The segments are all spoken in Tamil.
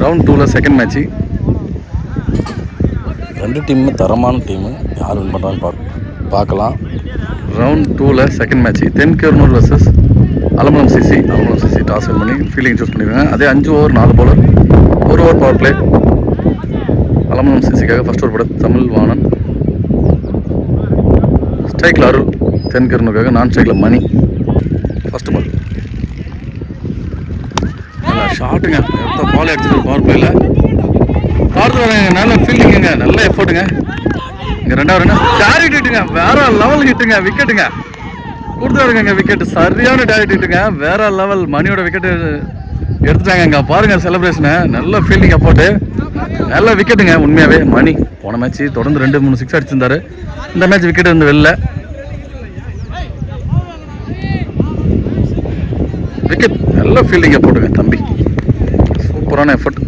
ரவுண்ட் 2ல் செகண்ட் மேட்ச்சு. ரெண்டு டீமுமே தரமான டீமு. யார் வின் பண்ணுறான்னு பார்க்கலாம். ரவுண்ட் 2ல் second match Thenkeranur versus Alamalam CC. Alamalam CC toss win பண்ணி ஃபீல்டிங் சூஸ் பண்ணியிருக்காங்க. அதே 5 over 4 bowler, 1 over power play. Alamalam சிசிக்காக ஃபர்ஸ்ட் ஓவர் போட தமிழ் வாணன், ஸ்ட்ரைக்கில் அருள், தென்கேரனூருக்காக நான் ஸ்ட்ரைக்கில் மணி. ஃபர்ஸ்ட் பால் நல்லா ஷாட்டுங்க. எவ்வளோ பால் அடிச்சிருக்கு பவர் பிளேயில். பார்த்து வரேங்க. நல்ல ஃபீல்டிங்குங்க, நல்ல எஃபர்ட்டுங்க. இங்கே ரெண்டாவது ரன் டேரக்ட் ஹிட்டுங்க, வேற லெவல் ஹிட்டுங்க, விக்கெட்டுங்க கொடுத்தாருங்க. விக்கெட்டு சரியான டேரக்ட் ஹிட்டுங்க, வேற லெவல். மணியோட விக்கெட்டு எடுத்துட்டாங்க. இங்கே பாருங்க செலிப்ரேஷனை. நல்ல ஃபீல்டிங் எஃபர்ட்டு, நல்ல விக்கெட்டுங்க. உண்மையாகவே மணி போன மேட்ச் தொடர்ந்து 2-3 சிக்ஸ் அடிச்சிருந்தாரு. இந்த மேட்ச் விக்கெட் இருந்து வெளில விக்கெட். நல்ல ஃபீல்டிங் எஃபர்ட்டுங்க தம்பி, சூப்பரான எஃபர்ட்.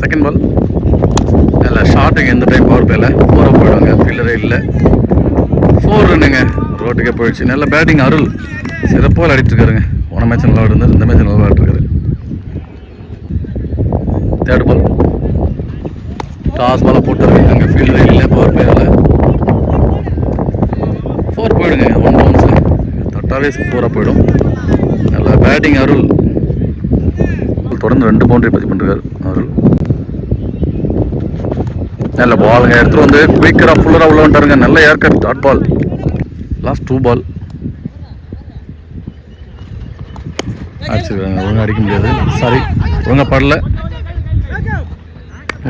செகண்ட் பால் நல்ல ஷாட்டுங்க. இந்த டைம் பவர் பிளேல 4 போயிடுவாங்க, ஃபீல்டரே இல்லை. 4 ரன்னுங்க, ரோட்டுக்கே போயிடுச்சு. நல்ல பேட்டிங் அருள், சிறப்பாக ஆடிட்டு இருக்காருங்க. போன மேட்ச் நல்லா இருந்தார், இந்த மேட்ச் நல்லா ஆடிட்டுருக்காரு. தேர்ட் பால் டாஸ் பாலாக போட்டுருக்காங்க. அங்கே ஃபீல்டரே இல்லை, பவர் பிளேயில் 4 போயிடுங்க. 1 பவுன்ஸில் தட்டாவே 4 போயிடும். நல்ல பேட்டிங் அருள், தொடர்ந்து 2 பவுண்டரி பதிவு பண்ணிருக்காரு அருள். நல்ல பாலுங்க, எடுத்துகிட்டு வந்து குயிக்கராக ஃபுல்லராக உள்ள வந்துட்டாருங்க. நல்ல ஏர் கட் டாட் பால். லாஸ்ட் 2 பால் அடிச்சிருக்காங்க. ஒழுங்காக அடிக்க முடியாது, சாரி ஒழுங்காக படல,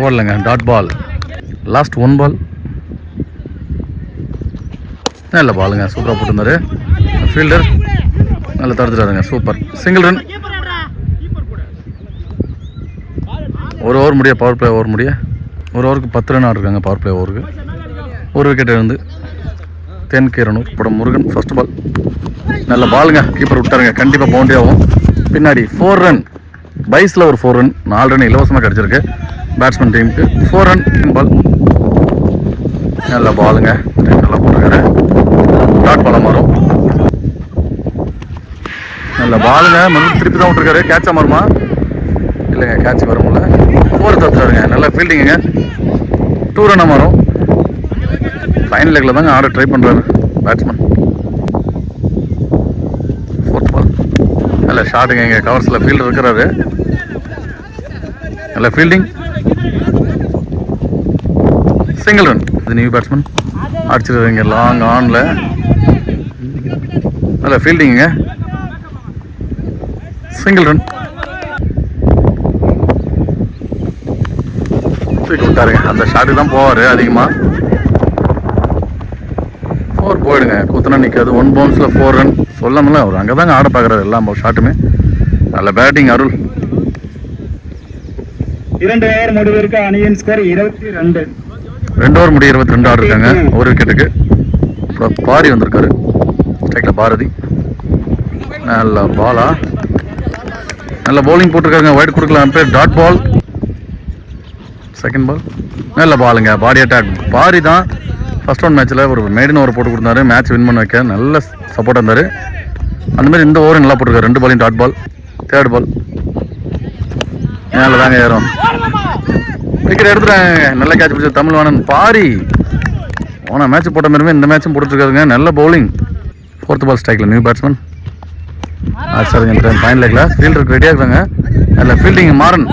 ஓடலைங்க. Dot ball. லாஸ்ட் 1 பால் நல்ல பாலுங்க, சூப்பராக போட்டிருந்தாரு. ஃபீல்டர் நல்லா தடுத்துட்டாருங்க, சூப்பர். Single run. 1 ஓவர் முடிய, பவர் பிளே ஓவர் முடிய. 1 ஓவருக்கு 10 ரன் ஆடிருக்காங்க பவர் பிளே ஓவருக்கு. 1 விக்கெட் இருந்து தென்கேரனூர் படம் முருகன். ஃபர்ஸ்ட் பால் நல்ல பாலுங்க, கீப்பர் விட்டாருங்க. கண்டிப்பாக பவுண்டரி ஆகும். பின்னாடி 4 ரன் பைஸில் ஒரு 4 ரன், 4 ரன் இலவசமாக கிடச்சிருக்கு பேட்ஸ்மேன் டீமுக்கு. 4 ரன் பால். நல்ல பாலுங்க, நல்லா போட்டிருக்காரு. டாட் பாலாக மாறும். நல்ல பாலுங்க, திருப்பி தான் விட்டுருக்காரு. கேட்சா மாறுமா? இல்லைங்க, கேட்ச் வர முடியல. 4 தத்துறாருங்க. நல்ல ஃபீல்டிங்குங்க, 2 ரன்னாக மாறும். ஃபைனல் லெக்கில் தாங்க ஆட ட்ரை பண்ணுறாரு பேட்ஸ்மேன். 4th பால் நல்ல ஷாட்டுங்க. இங்கே கவர்ஸில் ஃபீல்டர் இருக்கிறாரு. நல்ல ஃபீல்டிங், சிங்கிள் ரன். இது நியூ பேட்ஸ்மேன் அடிச்சிருக்காங்க லாங் ஆனில். நல்ல ஃபீல்டிங்குங்க, சிங்கிள் ரன். தூக்கி விட்டாருங்க. அந்த ஷாட்டுக்கு தான் போவார் அதிகமாக. 4 போயிடுங்க, குத்துனா நிற்காது. 1 பவுன்ஸில் 4 ரன். சொல்லாமல அவர் அங்கே தாங்க ஆட பார்க்குறாரு எல்லா ஷாட்டுமே. நல்ல பேட்டிங் அருள். 2 ஓவர் முடிவிற்கு அணியின் ஸ்கோர் 22. 2 ஓவர் முடிய 22 ஆடு இருக்காங்க. 1 விக்கெட்டுக்கு. அப்புறம் பாரி வந்திருக்காரு ஸ்ட்ரைக்கில் பாரதி. நல்ல பாலா, நல்ல பவுலிங் போட்டிருக்காருங்க. ஒயிட் கொடுக்கலாம் பேர். Dot ball. செகண்ட் பால் நல்ல பாலுங்க, பாடி அட்டாக். பாரி தான் ஃபர்ஸ்ட் ரவுண்ட் மேட்ச்சில் ஒரு மெய்டன் ஓவர் போட்டு கொடுத்தாரு, மேட்ச் வின் பண்ண வைக்க நல்ல சப்போர்ட்டாக இருந்தார். அந்தமாதிரி இந்த ஓவர் நல்லா போட்டிருக்காரு. 2 பாலையும் டாட் பால். தேர்ட் பால் மேலே தாங்க ஏறும். விக்கெட் எடுத்துட்டாங்க. நல்ல கேட்ச் பிடிச்ச தமிழ் வாணன். பாரி போன மேட்ச் போட்ட மாதிரிமே இந்த மேட்சும் போட்டுருக்காருங்க. நல்ல பவுலிங். 4th பால் ஸ்ட்ரைக்கில் நியூ பேட்ஸ்மேன் சரிங்க. ஃபைனல் லெக்கில் ஃபீல்டருக்கு ரெடியாக இருக்காங்க. நல்ல ஃபீல்டிங் மாறன்,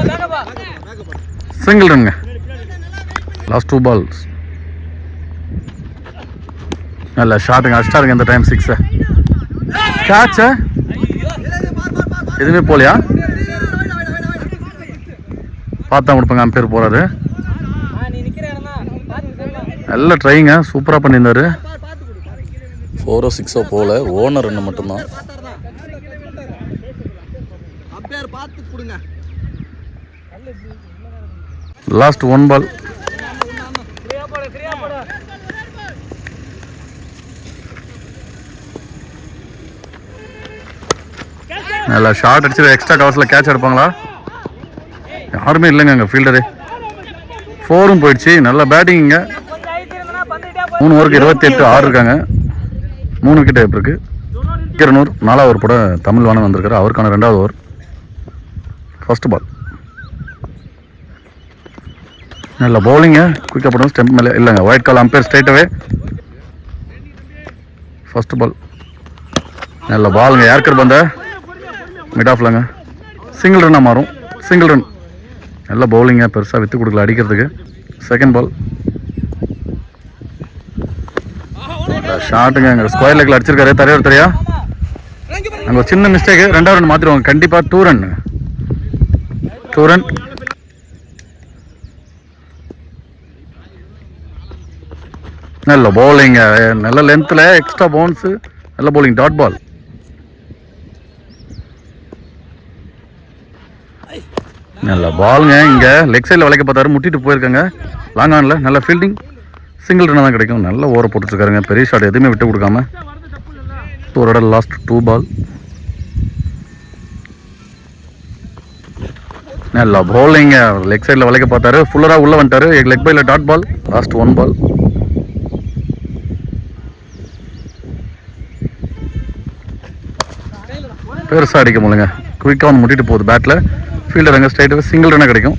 சிங்கிள் ரன்ங்க. லாஸ்ட் 2 பால்ஸ் நல்ல ஷாட்டுங்க, அடிச்சிட்டாருங்க. இந்த டைம் 6. கேட்ச எதுவுமே போலையா? பார்த்தா கொடுப்பாங்க. அம்பேர் போறாரு. நல்ல ட்ரைங்க, சூப்பராக பண்ணியிருந்தாரு. 4 6 போல, ஓனர் ரன் மட்டும்தான். லாஸ்ட் 1 பால் நல்லா ஷார்ட் அடிச்சு எக்ஸ்ட்ரா கவர்ஸில் கேட்ச் எடுப்பாங்களா? யாருமே இல்லைங்க அங்கே ஃபீல்டரு. 4 போயிடுச்சு. நல்ல பேட்டிங்க. 3 ஓவருக்கு 28 ஆறு இருக்காங்க. 3 விக்கெட் இருக்குது. கிரனூர் 4வது ஓவர் போட தமிழ் வாணன் வந்திருக்காரு. அவருக்கான 2வது ஓவர். First ball. நல்ல பவுலிங்க, குயிக்காக போடணும். ஸ்டெம்ப் மேலே இல்லைங்க, ஒயிட் கால் அம்பேர் ஸ்ட்ரைட்டாகவே. First ball. நல்ல பாலுங்க, ஏர்க்கர் பந்த மிட் ஆஃப்லங்க. சிங்கிள் ரன்னாக மாறும். Single run. நல்ல பவுலிங்க, பெருசாக விற்று கொடுக்கல அடிக்கிறதுக்கு. Second ball. ஷாட்டுங்க, அங்கே ஸ்கொயர் லெக்கில் அடிச்சிருக்காரு. தரையோர் தெரியா அங்கே ஒரு சின்ன மிஸ்டேக்கு. 2வது ரன் மாற்றிடுவாங்க கண்டிப்பாக. 2 ரன். 2 ரன். நல்ல பவுலிங்க, நல்ல லென்த்தில் எக்ஸ்ட்ரா பவுன்ஸு. நல்ல பவுலிங், டாட் பால். நல்ல பாலுங்க, இங்கே லெக் சைடில் வளைக்க பார்த்தாரு, முட்டிட்டு போயிருக்காங்க. லாங் ஆனில் நல்ல ஃபீல்டிங். சிங்கிள் ரன்னாக தான் கிடைக்கும். நல்ல ஓவரை போட்டுருக்காருங்க, பெரிய ஷாட் எதுவுமே விட்டு கொடுக்காம. ஒரு லாஸ்ட் 2 பால். நல்ல பவுலிங்க, லெக் சைடில் வளைக்க பார்த்தாரு, ஃபுல்லராக உள்ளே வந்துட்டாரு. லெக் பையில் டாட் பால். லாஸ்ட் 1 பால். பெருசாக அடிக்க முடியலங்க, குயிக்காக வந்து முட்டிட்டு போகுது பேட்டில். ஃபீல்டர் அங்கே ஸ்ட்ரைட்டாக சிங்கிள் ரன்னாக கிடைக்கும்.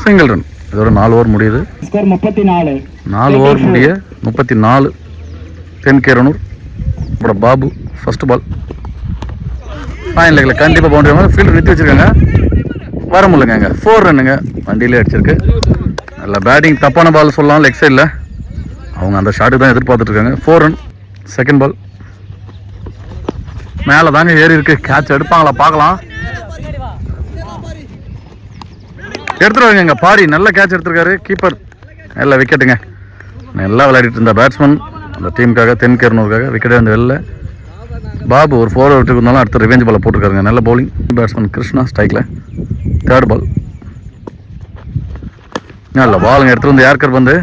Single run. இதோட 4 ஓவர் முடியுது. ஸ்கோர் 34. 4 ஓவர் முடிய 34. தென்கேரனூர். அப்புறம் பாபு ஃபர்ஸ்ட் பால். ஃபைன் லெக்கில் கண்டிப்பாக பவுண்டரி மாதிரி ஃபீல்டர் நிறுத்தி வச்சுருக்காங்க. வர முடியலங்க, அங்கே 4 ரன்னுங்க வண்டியிலே அடிச்சிருக்கு. நல்ல பேட்டிங். தப்பான பால் சொல்லலாம் லெக் சைடில். அவங்க அந்த ஷாட்டுக்கு தான் எதிர்பார்த்துட்ருக்காங்க. 4 ரன். Second ball. மேலே தாங்க ஏறி இருக்கு. கேட்ச் எடுப்பாங்களா பார்க்கலாம். எடுத்துருவாங்க இங்கே பாரி. நல்ல கேட்ச் எடுத்திருக்காரு கீப்பர். நல்ல விக்கெட்டுங்க. நல்லா விளையாடிட்டு இருந்த பேட்ஸ்மேன் அந்த டீமுக்காக, தென்கேரனூருக்காக விக்கெட்டே வந்து வெளில. பாபு ஒரு 4 விட்டு இருந்தாலும் அடுத்த ரிவெஞ்ச் பாலை போட்டிருக்காருங்க. நல்ல பவுலிங். பேட்ஸ்மேன் கிருஷ்ணா ஸ்ட்ரைக்கில். 3rd பால். நல்ல பாலுங்க, எடுத்துகிட்டு வந்து ஏர்க்கர் வந்து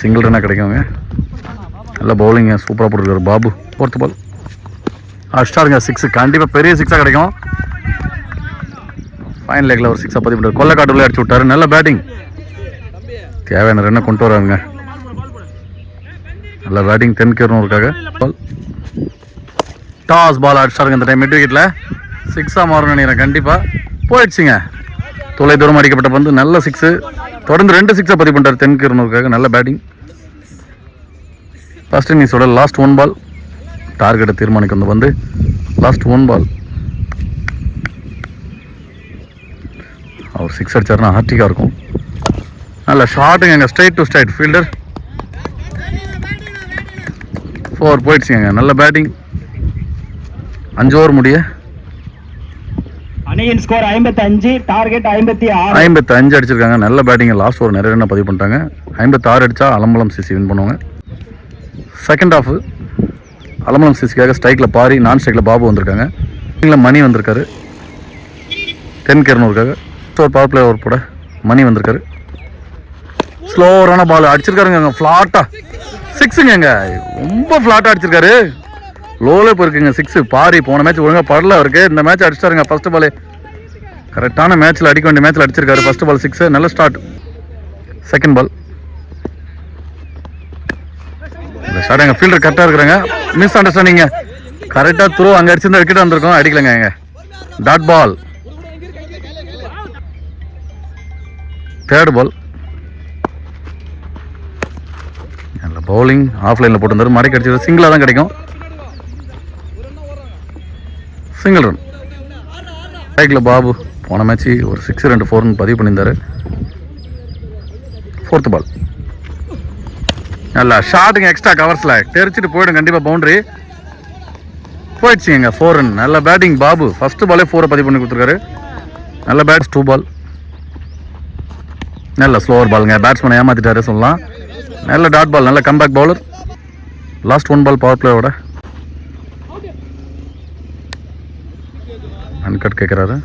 சிங்கிள் ரன்னாக கிடைக்குங்க. நல்ல பவுலிங்க, சூப்பராக போட்டிருக்காரு பாபு. 4th பால். அடிச்சிட்டாருங்க 6. கண்டிப்பாக பெரிய 6ஆக கிடைக்கும். ஃபைன் லெக்கில் ஒரு 6 பதிவு பண்ணுறாரு. கொள்ளைக்காட்டுக்குள்ளே அடிச்சு விட்டாரு. நல்ல பேட்டிங். தேவையான ரன்னை கொண்டு வராங்க. நல்ல பேட்டிங் தென்கேரனூருக்காக. பால். டாஸ் பால் அடிச்சாருங்க இந்த டைம் மிட் விக்கெட்டில். 6ஆக மாறும்னு நினைக்கிறேன். கண்டிப்பாக போயிடுச்சுங்க. தொலை தூரம் அடிக்கப்பட்ட பந்து. நல்ல 6. தொடர்ந்து 2 6 பதிவு பண்ணுறாரு தென்கேரனூருக்காக. நல்ல பேட்டிங். ஃபர்ஸ்ட் இன்னிங்ஸோட லாஸ்ட் 1 பால். டார்கெட்டை தீர்மானிக்கும் அந்த பந்து. லாஸ்ட் 1 பால். அவர் 6 அடிச்சாருன்னா ஹார்டிக்காக இருக்கும். நல்ல ஷாட்டுங்க, எங்கள் ஸ்ட்ரைட் டு ஸ்ட்ரைட் ஃபீல்டர். 4 போயிடுச்சுங்க. நல்ல பேட்டிங். 5 ஓவர் முடிய அணியின் ஸ்கோர் 55. டார்கெட் 56. 55 அடிச்சிருக்காங்க. நல்ல பேட்டிங். லாஸ்ட் ஓவர் நிறைய ரன் பதிவு பண்ணிட்டாங்க. 56 அடித்தா அலம்பலம் சிசி வின் பண்ணுவாங்க. செகண்ட் ஹாஃப் அலம்பலம் சிசிக்காக ஸ்ட்ரைக்கில் பாரி, நான் ஸ்ட்ரைக்கில் பாபு வந்திருக்காங்க. மணி வந்திருக்காரு தென்கேரனூருக்காக. ஒரு பவர் பிளே ஓவர் போட மணி வந்திருக்காரு. ஸ்லோவரான பால் அடிச்சிருக்காருங்க. ஃப்ளாட்டாக 6ங்க. ரொம்ப ஃப்ளாட்டாக அடிச்சிருக்காரு. லோவில் போயிருக்குங்க 6. பாரி போன மேட்ச் ஒழுங்காக படல அவருக்கு. இந்த மேட்ச் அடிச்சிட்டாருங்க. ஃபர்ஸ்ட் பாலே கரெக்டான மேட்ச்சில் அடிக்க வேண்டிய மேட்ச்சில் அடிச்சிருக்காரு. First ball 6. நல்ல ஸ்டார்ட். Second ball. இந்த ஷாட் எங்கள் ஃபீல்டர் கரெக்டாக இருக்கிறாங்க. மிஸ் அண்டர்ஸ்டாண்டிங்க. கரெக்டாக த்ரோ அங்கே அடிச்சிருந்தா விக்கெட் வந்திருக்கோம். அடிக்கலைங்க. எங்க டாட் பால். 3rd பால். நல்ல பவுலிங். ஆஃப்லைனில் போட்டு மடக்கி அடிச்சது. சிங்கிளாக தான் கிடைக்கும். Single run. ஸ்ட்ரைக்கில் பாபு போன மேட்ச் ஒரு 6 2 4 பதிவு பண்ணியிருந்தாரு. 4th பால். நல்லா ஷாட்டுங்க. எக்ஸ்ட்ரா கவர்ஸில் தெரிச்சிட்டு போயிடும் கண்டிப்பாக. பவுண்டரி போயிடுச்சுங்க. 4 ரன். நல்ல பேட்டிங் பாபு. ஃபர்ஸ்ட் பாலே 4 பதிவு பண்ணி கொடுத்துருக்காரு. நல்ல பேட்ஸ். 2 பால். நல்ல ஸ்லோவர் பாலுங்க. பேட்ஸ்மேனை ஏமாத்திட்டாரு சொல்லலாம். நல்ல டாட் பால். நல்ல கம்பேக் பவுலர். லாஸ்ட் 1 பால் பவர் பிளேயோட அன்கட் கேட்குறாரு.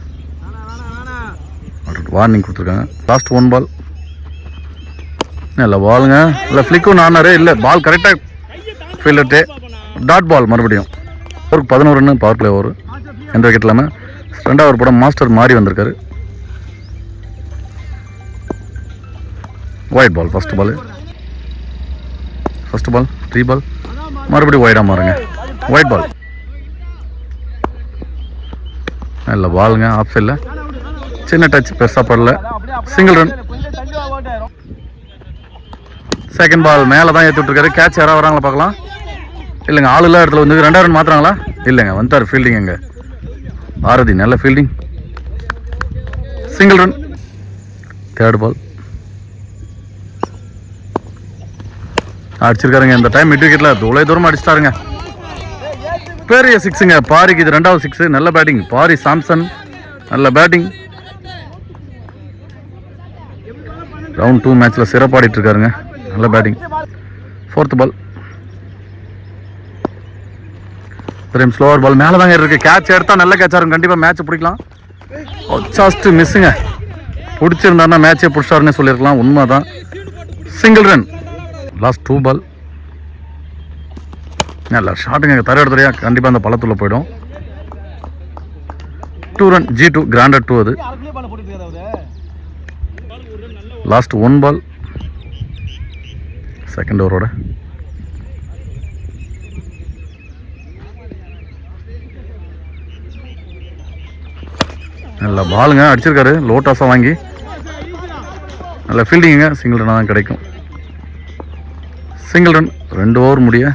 வார்னிங் கொடுத்துருக்காங்க. லாஸ்ட் 1 பால். நல்ல பாலுங்க. இல்லை ஃப்ளிக்கும் நானாரு. இல்லை பால் கரெக்டாக ஃபீல்டர்ட்டே. டாட் பால் மறுபடியும். ஒரு 11 ரன் பவர் பிளே ஓவர். எந்த விக்கெட் இல்லாமல் 2வது ஓவர் போட மாஸ்டர் மாறி வந்திருக்காரு. Wide ball. First ball. 3 ball. மறுபடியும் ஒயிடாக மாறுங்க. Wide ball. நல்ல பாலுங்க, ஆஃப் சைடில் சின்ன டச், பெருசாக படல, சிங்கிள் ரன். செகண்ட் பால் மேலே தான் ஏற்றி விட்டுருக்காரு. கேட்ச் யாராவது வராங்களா பார்க்கலாம். இல்லைங்க, ஆள் இல்லாத இடத்துல வந்து 2 ரன் மாற்றுறாங்களா? இல்லைங்க, வந்துட்டார் ஃபீல்டிங். எங்க பாரதி நல்ல fielding, single run. Third ball அடிச்சிருக்காருங்க. இந்த டைம் மிட் விக்கெட்ல தூரம் அடிச்சிட்டாருங்க. பெரிய சிக்ஸுங்க பாரிக்கு. இது 2வது 6. நல்ல பேட்டிங் பாரி சாம்சன், நல்ல பேட்டிங். ரவுண்ட் 2 மேட்ச்ல சிறப்பாடிட்டு இருக்காருங்க, நல்ல பேட்டிங். 4th பால் ஸ்லோவர் பால் மேலே தாங்க இருக்கு. கேட்ச் எடுத்தா நல்ல கேட்சா இருக்கும், கண்டிப்பாக மேட்ச் பிடிக்கலாம். ஜஸ்ட் மிஸ்ஸுங்க. பிடிச்சிருந்தாருன்னா மேட்சே பிடிச்சாருன்னு சொல்லியிருக்கலாம். உண்மைதான், சிங்கிள் ரன். லாஸ்ட் 2 பால் நல்ல ஷாட்டுங்க. தரையா கண்டிப்பாக அந்த பள்ளத்துள்ள போயிடும். 2 ரன். G2 கிராண்டட் 2 அது. லாஸ்ட் 1 பால் செகண்ட் ஓவரோட. நல்ல பாலுங்க அடிச்சிருக்காரு, லோட்டாஸாக வாங்கி. நல்ல ஃபீல்டிங்குங்க, சிங்கிள் ரன்னாக தான் கிடைக்கும். Single run. 2 ஓவர் முடிய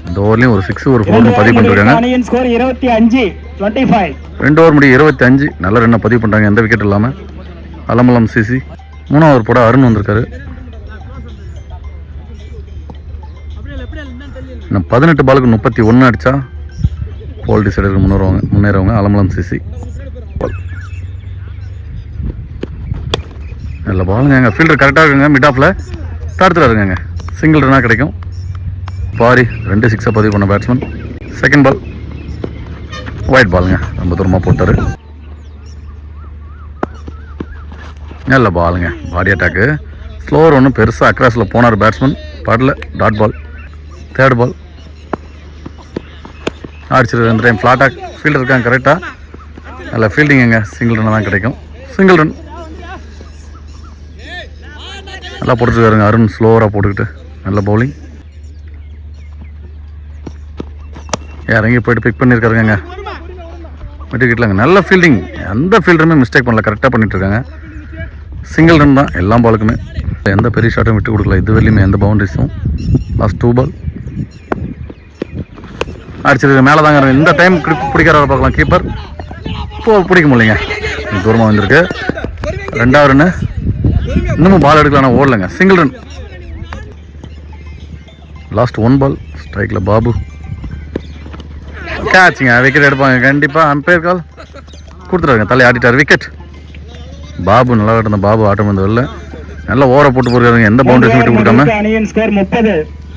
இந்த ஓவர்லேயும் ஒரு 6 ஒரு 4 பதிவு பண்ணிருக்காங்க. 2 ஓவர் முடிய 25. நல்ல ரன்னை பதிவு பண்ணுறாங்க, எந்த விக்கெட் இல்லாமல். அலமலம் சிசி 3வது ஓவர் போட அருண் வந்திருக்காரு. இன்னும் 18 பாலுக்கு 31 அடித்தா போல் டிசைடருக்கு முன்னேறவங்க அலமலம் சிசி. நல்ல பாலுங்க. எங்கள் ஃபீல்டர் கரெக்டாக இருக்குங்க, மிட் ஆஃபில் தடுத்துறாருங்க. சிங்கிள் ரன்னாக கிடைக்கும். பாரி 2 6 பதிவு பண்ண பேட்ஸ்மேன். செகண்ட் பால் ஒயிட் பாலுங்க, ரொம்ப தூரமாக போட்டார். நல்ல பாலுங்க, பாடி அட்டாக்கு. ஸ்லோவர் ஒன்று பெருசாக அக்ராஸில் போனார் பேட்ஸ்மேன், படல. Dot ball. தேர்ட் பால் அடிச்சிருக்கு. இந்த டைம் ஃப்ளாட்டாக ஃபீல்டர் இருக்காங்க கரெக்டாக. நல்ல ஃபீல்டிங்குங்க, சிங்கிள் ரன்னாக தான் கிடைக்கும். Single run. நல்லா போட்டுருக்காருங்க அருண், ஸ்லோவராக போட்டுக்கிட்டு. நல்ல பவுலிங். இறங்கி போய்ட்டு பிக் பண்ணியிருக்காருங்க மிட் விக்கெட்லங்க. நல்ல ஃபீல்டிங், எந்த ஃபீல்டருமே மிஸ்டேக் பண்ணல, கரெக்டாக பண்ணிட்டுருக்காங்க. சிங்கிள் ரன் தான் எல்லா பாலுக்குமே, எந்த பெரிய ஷாட்டும் விட்டு கொடுக்கல இது வரையுமே, எந்த பவுண்டரிஸும். லாஸ்ட் 2 பால் அடிச்சிருக்கு. மேலே தாங்க இந்த டைம் பிடிக்கிறார பார்க்கலாம். கீப்பர் இப்போ பிடிக்க முடியலைங்க, தூரமாக வந்திருக்கு. 2வது ரன்னு. இன்னமும் பால் எடுக்கலாம், ஓடலைங்க. Single run. லாஸ்ட் 1 பால் ஸ்ட்ரைக்கில் பாபு. கேட்சுங்க, விக்கெட் எடுப்பாங்க கண்டிப்பாக. அம்பையர் கால் கொடுத்துருவாங்க, தலை ஆடிட்டார். விக்கெட். பாபு நல்லா இருந்த பாபு ஆட்டம் வந்து வரல. நல்லா ஓவரை போட்டு போயிருக்காருங்க, எந்த பவுண்டரிஸும் விட்டு கொடுக்காம.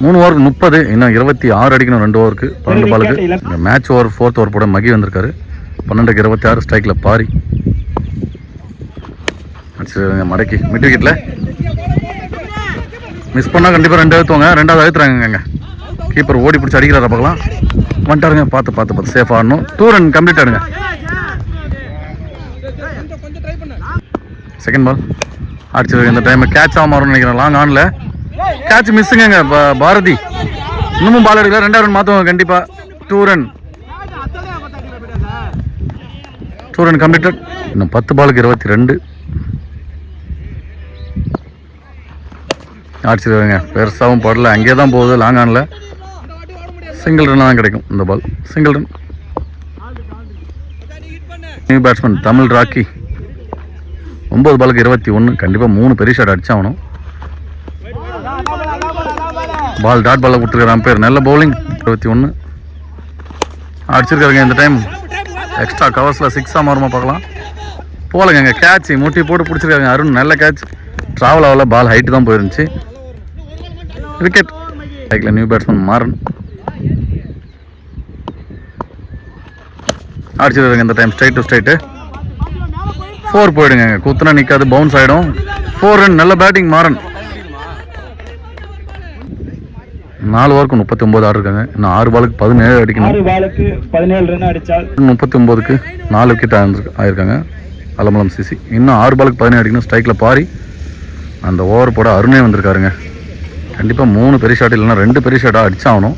3 ஓவருக்கு 30. இன்னும் 26 அடிக்கணும் 2 ஓவருக்கு. 12 பாலுக்கு. இந்த மேட்ச் ஓவர் 4th ஓவர் போட மகி வந்திருக்காரு. 12க்கு 26 ஸ்ட்ரைக்கில் பாரி அடிச்சிருக்காங்க. மடக்கி மிட் விக்கெட்டில் மிஸ் பண்ணால் கண்டிப்பாக 2 அழுத்துவாங்க. 2வது அழுத்துறாங்க. கீப்பர் ஓடி பிடிச்சி அடிக்கிறார பார்க்கலாம். வந்துட்டாருங்க, பார்த்து சேஃப் ஆடணும். 2 ரன் கம்ப்ளீட் ஆடுங்க. செகண்ட் பால் அடிச்சிருக்காங்க. இந்த டைம் கேட்ச் ஆக மாறும்னு நினைக்கிறேன். லாங் ஆனில் கேட்ச் மிஸ்ஸுங்க. பாரதி இன்னமும் பால் எடுக்கல. 2வது ரன் மாற்றுவாங்க கண்டிப்பாக. 2 ரன். 2 run completed. இன்னும் 10 பாலுக்கு 22 அடிச்சிருக்காங்க. பெருசாகவும் படல, அங்கேயே தான் போகுது. லாங் ஆனில் சிங்கிள் ரன்னாக தான் கிடைக்கும் இந்த ball. Single run. New batsman Tamil Rocky 9 பாலுக்கு 21. கண்டிப்பாக 3 பெரிய ஷாட் அடிச்சாகணும். பால் டாட் பாலில் கொடுத்துருக்காரு அம்பையர். நல்ல பவுலிங். 21 அடிச்சிருக்காருங்க. இந்த டைம் எக்ஸ்ட்ரா கவர்ஸில் 6 மாறுமா பார்க்கலாம். போகலங்க. கேட்ச் முட்டி போட்டு பிடிச்சிருக்காங்க அருண். நல்ல கேட்ச். ட்ராவல் ஆகல, பால் ஹைட்டு தான் போயிருந்துச்சு. Wicket. Cycle new batsman Maran அடிச்சிருக்காங்க. இந்த டைம் ஸ்ட்ரைட் டு ஸ்ட்ரைட்டு 4 போயிடுங்க. குத்துனா நிற்காது, பவுன்ஸ் ஆகிடும். 4 ரன். நல்ல பேட்டிங் மாறன். 4 ஓவருக்கு 39 ஆடிருக்காங்க. இன்னும் 6 பாலுக்கு 17 அடிக்கணும். 6 பாலுக்கு 17 ரன் அடிச்சால் 39க்கு 4 விக்கெட் ஆயிருக்காங்க அலமலம் சிசி. இன்னும் 6 பாலுக்கு 17 அடிக்கணும். ஸ்ட்ரைக்கில் பாரி. அந்த ஓவர் போட அருணே வந்திருக்காருங்க. கண்டிப்பாக 3 பெரிய ஷாட் இல்லைன்னா 2 பெரிய ஷாட்டாக அடிச்சாகணும்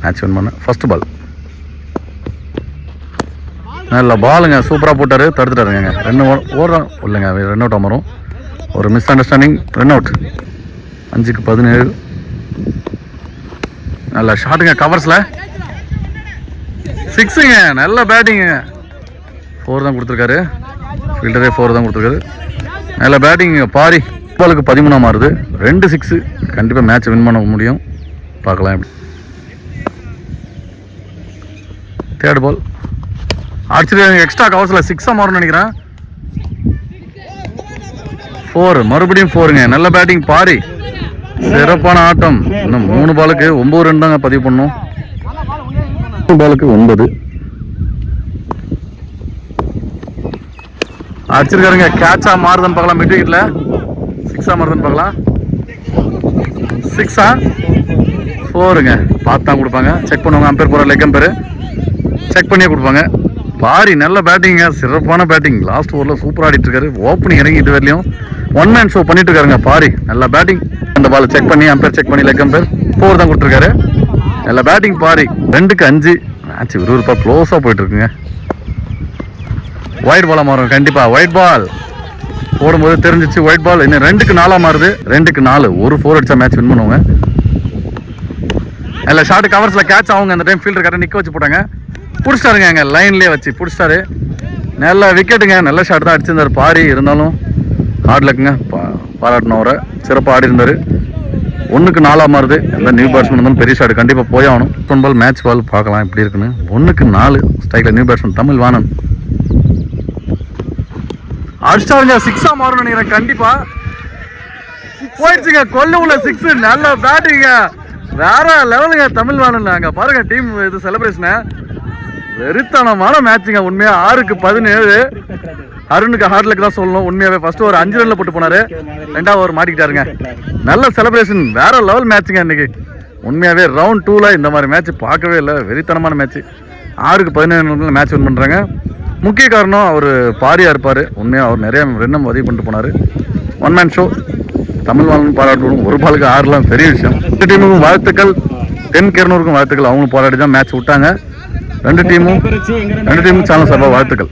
மேட்ச் வின் பண்ண. ஃபர்ஸ்ட் பால் நல்ல பாலுங்க, சூப்பராக போட்டார், தடுத்துட்டாருங்க. ஓடுறோம் இல்லைங்க, 2 அவுட் வரும். ஒரு மிஸ் அண்டர்ஸ்டாண்டிங், ரன் அவுட். 5க்கு 17. நல்ல ஷாட்டுங்க, கவர்ஸில் 6ங்க. நல்ல பேட்டிங்க. 4 தான் கொடுத்துருக்காரு, ஃபீல்டரே 4 தான் கொடுத்துருக்காரு. நல்ல பேட்டிங்க. பாரி பாலுக்கு 13 மாறுது. 2 6. கண்டிப்பாக மேட்ச் வின் பண்ண முடியும். பார்க்கலாம் எப்படி. தேர்ட் பால் அடிச்சிருக்காங்க. எக்ஸ்ட்ரா கவர்ஸில் 6 மாறும்னு நினைக்கிறேன். 4, மறுபடியும் 4ங்க. நல்ல பேட்டிங் பாரி, சிறப்பான ஆட்டம். இன்னும் 3 பாலுக்கு 9 ரன் தாங்க பதிவு பண்ணும். 3 பாலுக்கு 9 அடிச்சிருக்காருங்க. கேட்சா மாறுதுன்னு பார்க்கலாம். மிட் விக்கெட்ல 6 மாறுதுன்னு பார்க்கலாம். 6 4ங்க. பார்த்து தான் கொடுப்பாங்க, செக் பண்ணுவாங்க. அம்பேர் போகிற லெக் அம்பேர் செக் பண்ணியே கொடுப்பாங்க. பாரி நல்ல பேட்டிங்க, சிறப்பான பேட்டிங். லாஸ்ட் ஓவரில் சூப்பராக ஆடிட்டு இருக்காரு. ஓப்பனிங் இறங்கி இது வரையிலும் 1 மேன் ஷோ பண்ணிட்டு இருக்காருங்க பாரி. நல்ல பேட்டிங். அந்த பால் செக் பண்ணி அம்பேர் செக் பண்ணி லெக் அம்பேர் 4 தான் கொடுத்துருக்காரு. நல்ல பேட்டிங் பாரி. 2க்கு 5. மேட்ச் விறுவிறுப்பாக க்ளோஸாக போயிட்டு இருக்குங்க. ஒயிட் பாலாக மாறும் கண்டிப்பாக. ஒயிட் பால் போடும்போது தெரிஞ்சிச்சு ஒயிட் பால். இன்னும் 2க்கு 4 மாறுது. 2க்கு 4. ஒரு 4 அடிச்சா மேட்ச் வின் பண்ணுவாங்க. நல்ல ஷார்ட் கவர்ஸில் கேட்ச் ஆகுங்க. அந்த டைம் ஃபீல்டர் கரெக்டாக நிற்க வச்சு போட்டாங்க. பிடிச்சிட்டாருங்க, அங்கே லைன்லேயே வச்சு பிடிச்சிட்டாரு. நல்ல விக்கெட்டுங்க. நல்ல ஷாட் தான் அடிச்சிருந்தார் பாரி. இருந்தாலும் ஹார்ட் லக்குங்க, பாராட்டணும் அவரை. சிறப்பாக ஆடி இருந்தார். 1க்கு 4 மாறுது. எல்லாம் நியூ பேட்ஸ்மேன் இருந்தாலும் பெரிய ஷாட் கண்டிப்பாக போய் ஆகணும். பால் மேட்ச் பால் பார்க்கலாம் எப்படி இருக்குன்னு. 1க்கு 4 ஸ்ட்ரைக்கில் நியூ பேட்ஸ்மேன் தமிழ் வாணன் அடிச்சாருங்க. 6 மாறும்னு நினைக்கிறேன். கண்டிப்பாக போயிடுச்சுங்க. கொல்ல உள்ள 6. நல்ல பேட்டிங்க, வேற லெவலுங்க தமிழ் வாணன். அங்கே பாருங்க டீம் இது செலிப்ரேஷனை. வெறித்தனமான மேட்சுங்க உண்மையா. 6க்கு 17. அருணுக்கு ஹார்ட் லக் தான் சொல்லணும். உண்மையாவே ஃபர்ஸ்ட் ஒரு 5 ரன்ல போட்டு போனாரு, 2வது ஓவர் மாட்டிக்கிட்டாருங்க. நல்ல செலிப்ரேஷன், வேற லெவல் மேட்சுங்க இன்னைக்கு. உண்மையாவே ரவுண்ட் 2ல இந்த மாதிரி மேட்ச் பார்க்கவே இல்லை. வெறித்தனமான மேட்ச். 6க்கு 17 மேட்ச் வின் பண்றாங்க. முக்கிய காரணம் அவர் பாரியா இருப்பாரு. உண்மையா அவர் நிறைய ரன்னும் உதவி பண்ணிட்டு போனாரு. 1 மேன் ஷோ. தமிழ் வாழணும் பாராட்டணும். 1 பாலுக்கு 6 பெரிய விஷயம். 2 டீமுக்கும் வாழ்த்துக்கள். 10 கிரனூருக்கும் வாழ்த்துக்கள். அவங்களும் போராடி தான் மேட்ச் விட்டாங்க. 2 டீமும் சேனல் சார்பாக வாழ்த்துக்கள்.